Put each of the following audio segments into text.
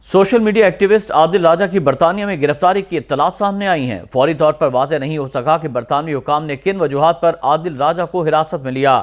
Social media activist Adil राजा की बरतानिया में गिरफ्तारी की इत्तलात सामने आई हैं। फौरी तौर पर वाज़ेह नहीं हो सका कि बरतानवी हुकाम ने किन वजूहात पर आदिल राजा को हिरासत में लिया।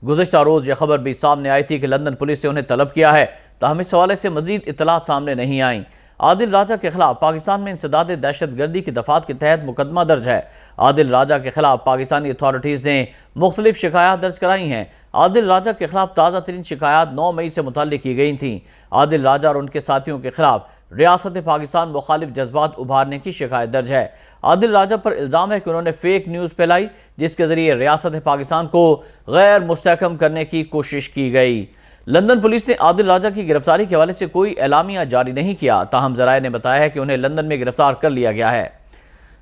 गुज़श्ता रोज़ यह खबर भी सामने आई थी कि लंदन पुलिस से उन्हें तलब किया है, ताहम इस हवाले से मजीद इत्तलात सामने नहीं आई। आदिल राजा के खिलाफ पाकिस्तान में इंसदाद दहशत गर्दी की दफात के तहत मुकदमा दर्ज है। आदिल राजा के खिलाफ पाकिस्तानी अथॉरिटीज़ ने मुख्तलिफ शिकायत दर्ज कराई हैं। आदिल राजा के खिलाफ ताज़ा तरीन शिकायत 9 मई से मुतल्लिक की गई थी। आदिल राजा और उनके साथियों के खिलाफ रियासत पाकिस्तान मुखालिफ जज्बात उभारने की शिकायत दर्ज है। आदिल राजा पर इल्ज़ाम है कि उन्होंने फेक न्यूज़ फैलाई, जिसके जरिए रियासत पाकिस्तान को गैर मुस्तहकम करने की कोशिश की गई। लंदन पुलिस ने आदिल राजा की गिरफ्तारी के हवाले से कोई एलामिया जारी नहीं किया, ताहम ज़राए ने बताया है कि उन्हें लंदन में गिरफ्तार कर लिया गया है।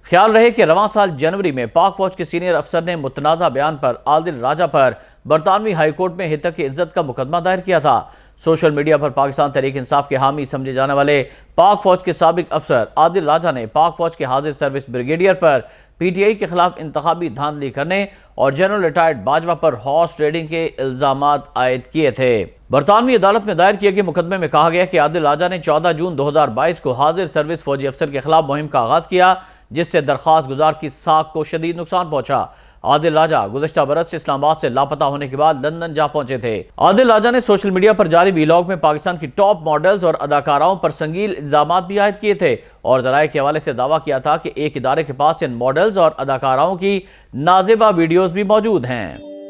ख्याल रहे कि रवां साल जनवरी में पाक फौज के सीनियर अफसर ने मुतनाज़ा बयान पर आदिल राजा पर बरतानवी हाई कोर्ट में हितक की इज्जत का मुकदमा दायर किया था। सोशल मीडिया पर पाकिस्तान तहरीक इंसाफ के हामी समझे जाने वाले पाक फौज के साबिक अफसर आदिल राजा ने पाक फौज के हाजिर सर्विस ब्रिगेडियर पर PTI के खिलाफ इंतखाबी धांधली करने और जनरल रिटायर्ड बाजवा पर हॉर्स ट्रेडिंग के इल्जामात आयद किए थे। बरतानवी अदालत में दायर किए गए मुकदमे में कहा गया कि आदिल राजा ने 14 जून 2022 को हाजिर सर्विस फौजी अफसर के खिलाफ मुहिम का आगाज किया, जिससे दरख्वास्त गुजार की साख को शदीद नुकसान पहुंचा। आदिल राजा गुज़श्ता बरस इस्लामाबाद से लापता होने के बाद लंदन जा पहुंचे थे। आदिल राजा ने सोशल मीडिया पर जारी वीलॉग में पाकिस्तान की टॉप मॉडल्स और अदाकाराओं पर संगीन इल्जामात भी आयद किए थे और ज़राए के हवाले से दावा किया था कि एक इदारे के पास इन मॉडल्स और अदाकाराओं की नाज़ेबा वीडियोज भी मौजूद हैं।